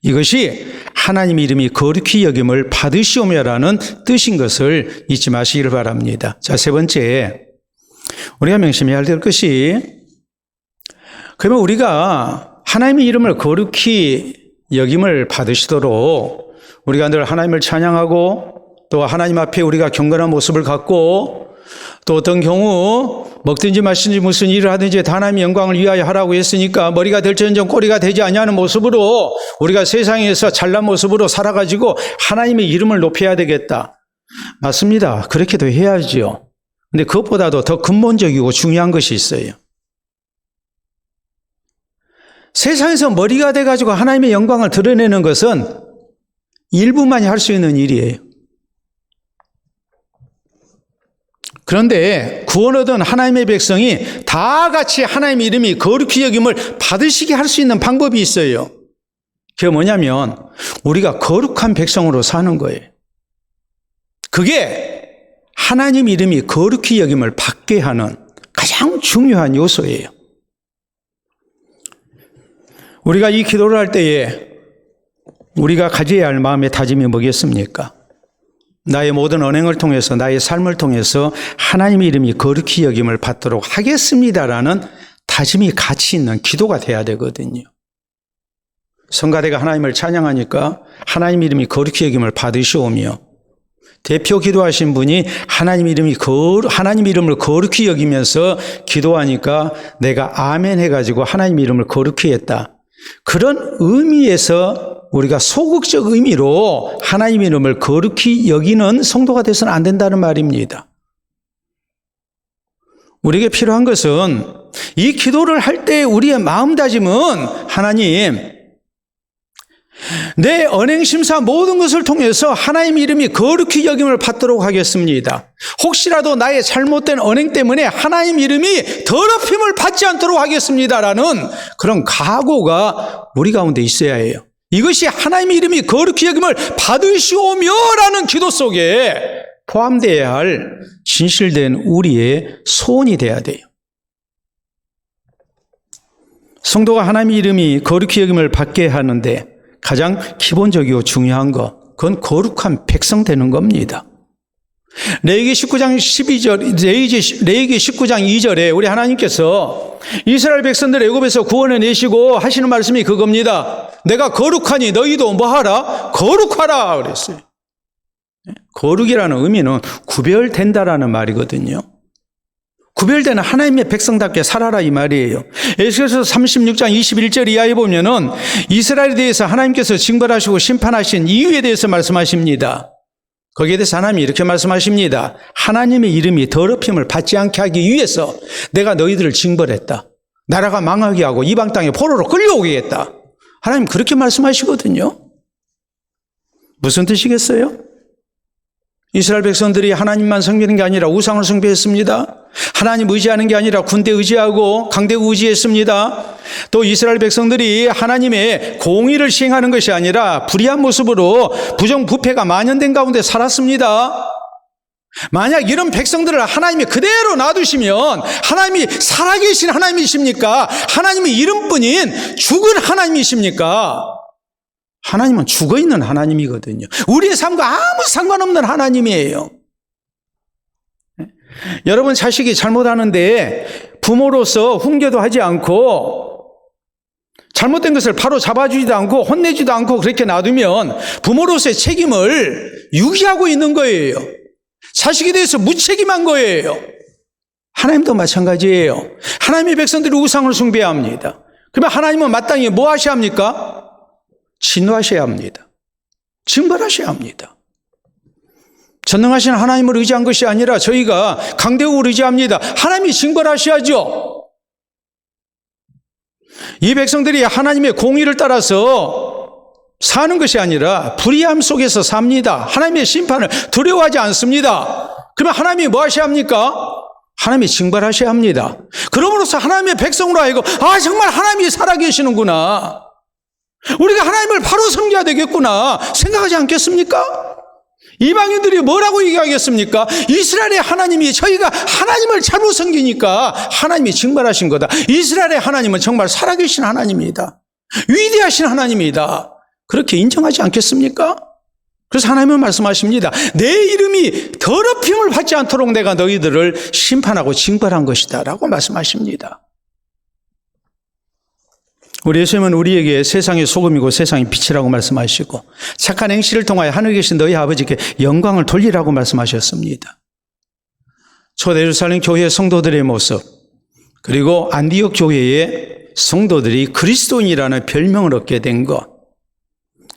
이것이 하나님의 이름이 거룩히 여김을 받으시오며라는 뜻인 것을 잊지 마시기를 바랍니다. 자, 세 번째, 우리가 명심해야 될 것이, 그러면 우리가 하나님의 이름을 거룩히 여김을 받으시도록 우리가 늘 하나님을 찬양하고 또 하나님 앞에 우리가 경건한 모습을 갖고 또 어떤 경우 먹든지 마시든지 무슨 일을 하든지 다 하나님의 영광을 위하여 하라고 했으니까 머리가 될지언정 꼬리가 되지 아니하는 모습으로 우리가 세상에서 잘난 모습으로 살아가지고 하나님의 이름을 높여야 되겠다. 맞습니다. 그렇게도 해야죠. 근데 그것보다도 더 근본적이고 중요한 것이 있어요. 세상에서 머리가 돼가지고 하나님의 영광을 드러내는 것은 일부만이 할 수 있는 일이에요. 그런데 구원 얻은 하나님의 백성이 다 같이 하나님의 이름이 거룩히 여김을 받으시게 할 수 있는 방법이 있어요. 그게 뭐냐면 우리가 거룩한 백성으로 사는 거예요. 그게 하나님 이름이 거룩히 여김을 받게 하는 가장 중요한 요소예요. 우리가 이 기도를 할 때에 우리가 가져야 할 마음의 다짐이 뭐겠습니까? 나의 모든 언행을 통해서 나의 삶을 통해서 하나님의 이름이 거룩히 여김을 받도록 하겠습니다라는 다짐이 가치 있는 기도가 돼야 되거든요. 성가대가 하나님을 찬양하니까 하나님 이름이 거룩히 여김을 받으시오며 대표 기도하신 분이 하나님 이름을 거룩히 여기면서 기도하니까 내가 아멘 해가지고 하나님 이름을 거룩히 했다. 그런 의미에서 우리가 소극적 의미로 하나님 이름을 거룩히 여기는 성도가 돼서는 안 된다는 말입니다. 우리에게 필요한 것은 이 기도를 할 때 우리의 마음다짐은 하나님, 내 언행심사 모든 것을 통해서 하나님 이름이 거룩히 여김을 받도록 하겠습니다. 혹시라도 나의 잘못된 언행 때문에 하나님 이름이 더럽힘을 받지 않도록 하겠습니다라는 그런 각오가 우리 가운데 있어야 해요. 이것이 하나님 이름이 거룩히 여김을 받으시오며라는 기도 속에 포함되어야 할 진실된 우리의 소원이 돼야 돼요. 성도가 하나님 이름이 거룩히 여김을 받게 하는데 가장 기본적이고 중요한 것, 그건 거룩한 백성 되는 겁니다. 레위기 19장 2절에 우리 하나님께서 이스라엘 백성들 애굽에서 구원해 내시고 하시는 말씀이 그겁니다. 내가 거룩하니 너희도 뭐하라? 거룩하라 그랬어요. 거룩이라는 의미는 구별된다라는 말이거든요. 구별되는 하나님의 백성답게 살아라 이 말이에요. 에스겔서 36장 21절 이하에 보면은 이스라엘에 대해서 하나님께서 징벌하시고 심판하신 이유에 대해서 말씀하십니다. 거기에 대해서 하나님이 이렇게 말씀하십니다. 하나님의 이름이 더럽힘을 받지 않게 하기 위해서 내가 너희들을 징벌했다. 나라가 망하게 하고 이방 땅에 포로로 끌려오게 했다. 하나님 그렇게 말씀하시거든요. 무슨 뜻이겠어요? 이스라엘 백성들이 하나님만 섬기는 게 아니라 우상을 숭배했습니다. 하나님 의지하는 게 아니라 군대 의지하고 강대국 의지했습니다. 또 이스라엘 백성들이 하나님의 공의를 시행하는 것이 아니라 불의한 모습으로 부정부패가 만연된 가운데 살았습니다. 만약 이런 백성들을 하나님이 그대로 놔두시면 하나님이 살아계신 하나님이십니까? 하나님의 이름뿐인 죽은 하나님이십니까? 하나님은 죽어있는 하나님이거든요. 우리의 삶과 아무 상관없는 하나님이에요. 여러분 자식이 잘못하는데 부모로서 훈계도 하지 않고 잘못된 것을 바로 잡아주지도 않고 혼내지도 않고 그렇게 놔두면 부모로서의 책임을 유기하고 있는 거예요. 자식에 대해서 무책임한 거예요. 하나님도 마찬가지예요. 하나님의 백성들이 우상을 숭배합니다. 그러면 하나님은 마땅히 뭐 하셔야 합니까? 진노하셔야 합니다. 징벌하셔야 합니다. 전능하신 하나님을 의지한 것이 아니라 저희가 강대국을 의지합니다. 하나님이 징벌하셔야죠. 이 백성들이 하나님의 공의를 따라서 사는 것이 아니라 불의함 속에서 삽니다. 하나님의 심판을 두려워하지 않습니다. 그러면 하나님이 뭐 하셔야 합니까? 하나님이 징벌하셔야 합니다. 그러므로서 하나님의 백성으로 하여금 정말 하나님이 살아계시는구나. 우리가 하나님을 바로 섬겨야 되겠구나 생각하지 않겠습니까? 이방인들이 뭐라고 얘기하겠습니까? 이스라엘의 하나님이 저희가 하나님을 잘못 섬기니까 하나님이 징벌하신 거다. 이스라엘의 하나님은 정말 살아계신 하나님이다. 위대하신 하나님이다. 그렇게 인정하지 않겠습니까? 그래서 하나님은 말씀하십니다. 내 이름이 더럽힘을 받지 않도록 내가 너희들을 심판하고 징벌한 것이다 라고 말씀하십니다. 우리 예수님은 우리에게 세상의 소금이고 세상의 빛이라고 말씀하시고 착한 행실을 통하여 하늘에 계신 너희 아버지께 영광을 돌리라고 말씀하셨습니다. 초대예루살렘 교회의 성도들의 모습 그리고 안디옥 교회의 성도들이 그리스도인이라는 별명을 얻게 된 것,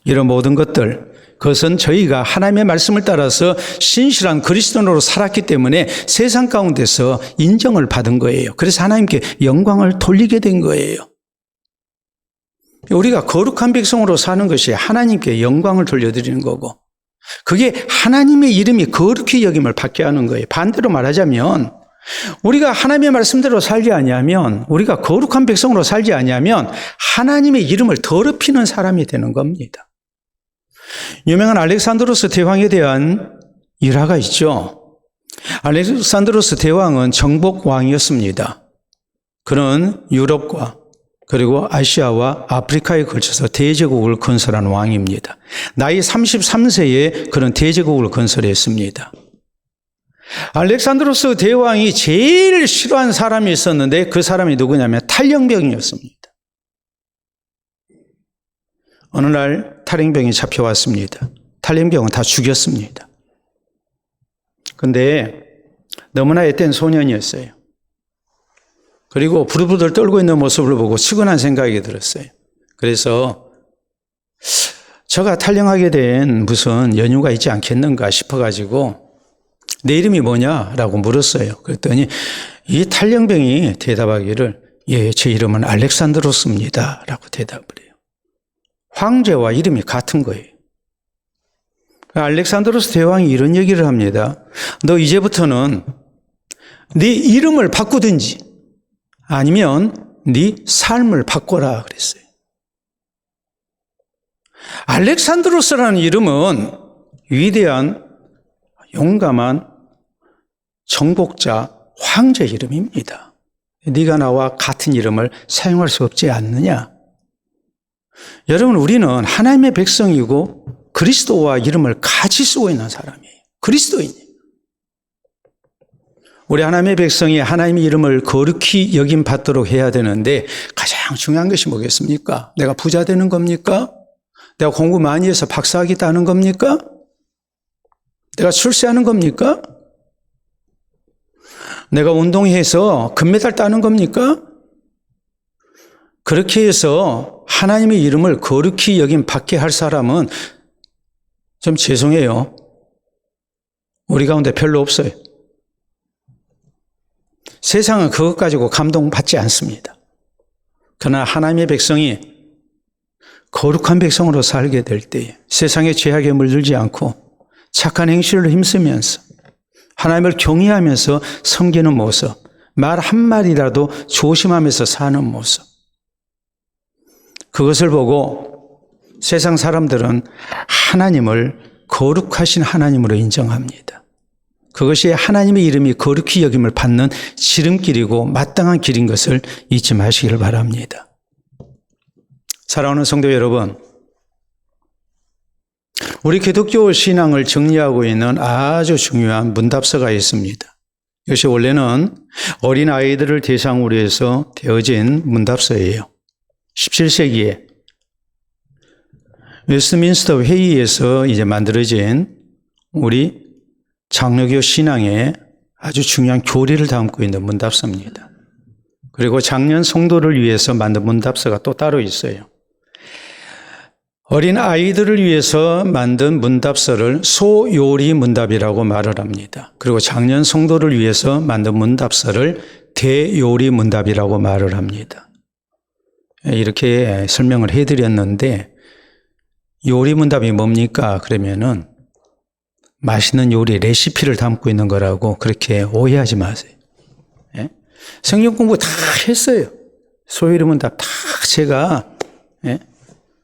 이런 모든 것들, 그것은 저희가 하나님의 말씀을 따라서 신실한 그리스도인으로 살았기 때문에 세상 가운데서 인정을 받은 거예요. 그래서 하나님께 영광을 돌리게 된 거예요. 우리가 거룩한 백성으로 사는 것이 하나님께 영광을 돌려드리는 거고, 그게 하나님의 이름이 거룩히 여김을 받게 하는 거예요. 반대로 말하자면 우리가 하나님의 말씀대로 살지 아니하면, 우리가 거룩한 백성으로 살지 아니하면 하나님의 이름을 더럽히는 사람이 되는 겁니다. 유명한 알렉산드로스 대왕에 대한 일화가 있죠. 알렉산드로스 대왕은 정복 왕이었습니다. 그는 유럽과 그리고 아시아와 아프리카에 걸쳐서 대제국을 건설한 왕입니다. 나이 33세에 그런 대제국을 건설했습니다. 알렉산드로스 대왕이 제일 싫어한 사람이 있었는데 그 사람이 누구냐면 탈영병이었습니다. 어느 날 탈영병이 잡혀왔습니다. 탈영병은 다 죽였습니다. 근데 너무나 앳된 소년이었어요. 그리고 부들부들 떨고 있는 모습을 보고 측은한 생각이 들었어요. 그래서 저가 탈영하게 된 무슨 연유가 있지 않겠는가 싶어가지고 내 이름이 뭐냐라고 물었어요. 그랬더니 이 탈영병이 대답하기를 예, 제 이름은 알렉산드로스입니다 라고 대답을 해요. 황제와 이름이 같은 거예요. 알렉산드로스 대왕이 이런 얘기를 합니다. 너 이제부터는 네 이름을 바꾸든지 아니면 네 삶을 바꿔라 그랬어요. 알렉산드로스라는 이름은 위대한 용감한 정복자 황제 이름입니다. 네가 나와 같은 이름을 사용할 수 없지 않느냐? 여러분, 우리는 하나님의 백성이고 그리스도와 이름을 같이 쓰고 있는 사람이에요. 그리스도인이에요. 우리 하나님의 백성이 하나님의 이름을 거룩히 여김 받도록 해야 되는데 가장 중요한 것이 뭐겠습니까? 내가 부자 되는 겁니까? 내가 공부 많이 해서 박사학위 따는 겁니까? 내가 출세하는 겁니까? 내가 운동해서 금메달 따는 겁니까? 그렇게 해서 하나님의 이름을 거룩히 여김 받게 할 사람은 좀 죄송해요. 우리 가운데 별로 없어요. 세상은 그것 가지고 감동받지 않습니다. 그러나 하나님의 백성이 거룩한 백성으로 살게 될 때 세상의 죄악에 물들지 않고 착한 행실로 힘쓰면서 하나님을 경외하면서 섬기는 모습, 말 한마디라도 조심하면서 사는 모습, 그것을 보고 세상 사람들은 하나님을 거룩하신 하나님으로 인정합니다. 그것이 하나님의 이름이 거룩히 여김을 받는 지름길이고 마땅한 길인 것을 잊지 마시기를 바랍니다. 사랑하는 성도 여러분, 우리 기독교 신앙을 정리하고 있는 아주 중요한 문답서가 있습니다. 이것이 원래는 어린 아이들을 대상으로 해서 되어진 문답서예요. 17세기에 웨스트민스터 회의에서 이제 만들어진 우리 장로교 신앙의 아주 중요한 교리를 담고 있는 문답서입니다. 그리고 작년 성도를 위해서 만든 문답서가 또 따로 있어요. 어린 아이들을 위해서 만든 문답서를 소요리 문답이라고 말을 합니다. 그리고 작년 성도를 위해서 만든 문답서를 대요리 문답이라고 말을 합니다. 이렇게 설명을 해드렸는데 요리 문답이 뭡니까? 그러면은 맛있는 요리 레시피를 담고 있는 거라고 그렇게 오해하지 마세요. 예? 성경 공부 다 했어요. 소요리 문답 다 제가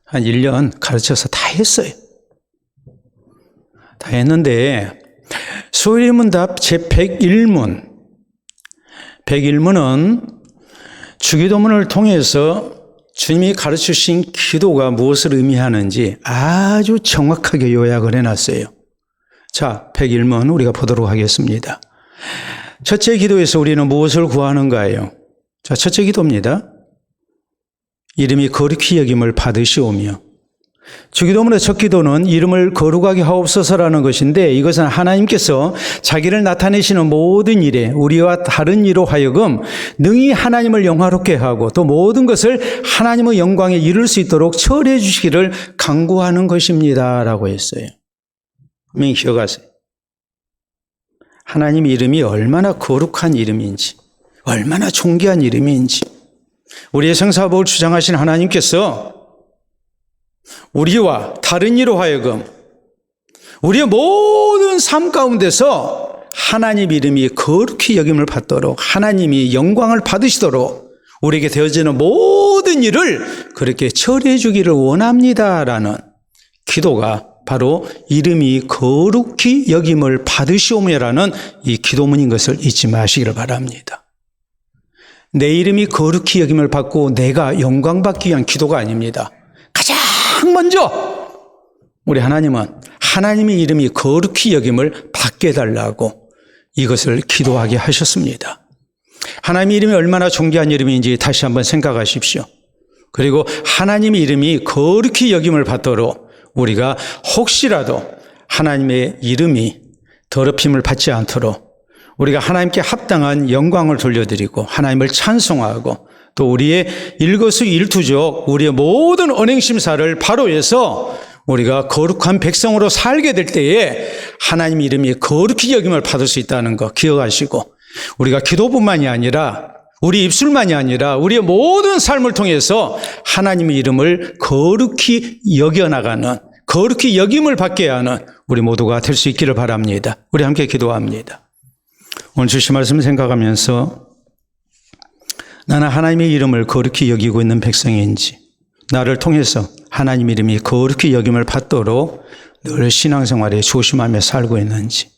한 1년 가르쳐서 다 했어요. 다 했는데 소요리 문답 제101문 101문은 주기도문을 통해서 주님이 가르치신 기도가 무엇을 의미하는지 아주 정확하게 요약을 해놨어요. 자, 101문 우리가 보도록 하겠습니다. 첫째 기도에서 우리는 무엇을 구하는가요? 자, 첫째 기도입니다. 이름이 거룩히 여김을 받으시오며, 주기도문의 첫 기도는 이름을 거룩하게 하옵소서라는 것인데 이것은 하나님께서 자기를 나타내시는 모든 일에 우리와 다른 이로 하여금 능히 하나님을 영화롭게 하고 또 모든 것을 하나님의 영광에 이룰 수 있도록 처리해 주시기를 간구하는 것입니다 라고 했어요. 분명히 기억하세요. 하나님 이름이 얼마나 거룩한 이름인지, 얼마나 존귀한 이름인지, 우리의 생사복을 주장하신 하나님께서 우리와 다른 이로 하여금 우리의 모든 삶 가운데서 하나님 이름이 거룩히 여김을 받도록, 하나님이 영광을 받으시도록 우리에게 되어지는 모든 일을 그렇게 처리해 주기를 원합니다라는 기도가 바로 이름이 거룩히 여김을 받으시오며라는 이 기도문인 것을 잊지 마시기를 바랍니다. 내 이름이 거룩히 여김을 받고 내가 영광받기 위한 기도가 아닙니다. 가장 먼저 우리 하나님은 하나님의 이름이 거룩히 여김을 받게 해달라고 이것을 기도하게 하셨습니다. 하나님의 이름이 얼마나 존귀한 이름인지 다시 한번 생각하십시오. 그리고 하나님의 이름이 거룩히 여김을 받도록 우리가 혹시라도 하나님의 이름이 더럽힘을 받지 않도록 우리가 하나님께 합당한 영광을 돌려드리고 하나님을 찬송하고 또 우리의 일거수일투족 우리의 모든 언행심사를 바로 해서 우리가 거룩한 백성으로 살게 될 때에 하나님의 이름이 거룩히 여김을 받을 수 있다는 거 기억하시고 우리가 기도뿐만이 아니라 우리 입술만이 아니라 우리의 모든 삶을 통해서 하나님의 이름을 거룩히 여겨나가는 거룩히 여김을 받게 하는 우리 모두가 될 수 있기를 바랍니다. 우리 함께 기도합니다. 오늘 주신 말씀 생각하면서 나는 하나님의 이름을 거룩히 여기고 있는 백성인지 나를 통해서 하나님 이름이 거룩히 여김을 받도록 늘 신앙생활에 조심하며 살고 있는지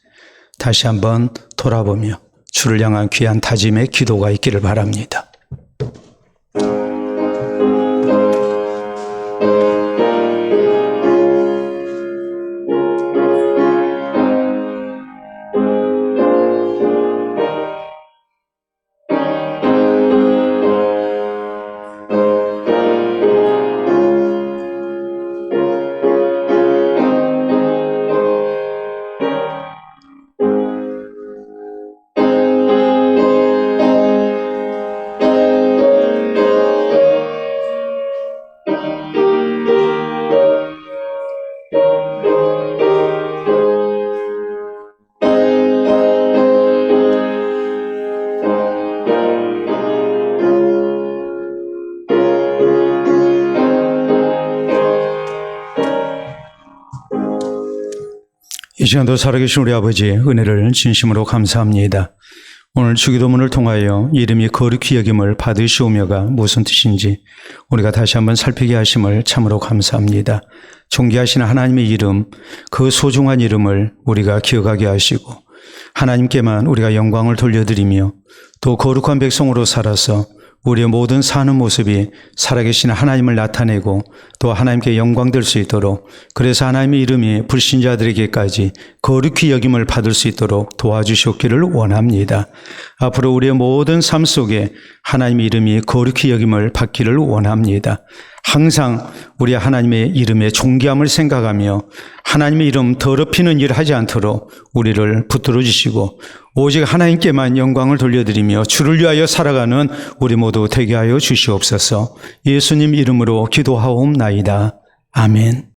다시 한번 돌아보며 주를 향한 귀한 다짐의 기도가 있기를 바랍니다. 이 시간도 살아계신 우리 아버지 은혜를 진심으로 감사합니다. 오늘 주기도문을 통하여 이름이 거룩히 여김을 받으시오며가 무슨 뜻인지 우리가 다시 한번 살피게 하심을 참으로 감사합니다. 존귀하신 하나님의 이름, 그 소중한 이름을 우리가 기억하게 하시고 하나님께만 우리가 영광을 돌려드리며 또 거룩한 백성으로 살아서 우리의 모든 사는 모습이 살아계신 하나님을 나타내고 또 하나님께 영광될 수 있도록 그래서 하나님의 이름이 불신자들에게까지 거룩히 여김을 받을 수 있도록 도와주시옵기를 원합니다. 앞으로 우리의 모든 삶 속에 하나님의 이름이 거룩히 여김을 받기를 원합니다. 항상 우리 하나님의 이름의 존귀함을 생각하며 하나님의 이름 더럽히는 일을 하지 않도록 우리를 붙들어 주시고 오직 하나님께만 영광을 돌려드리며 주를 위하여 살아가는 우리 모두 되게 하여 주시옵소서. 예수님 이름으로 기도하옵나이다. 아멘.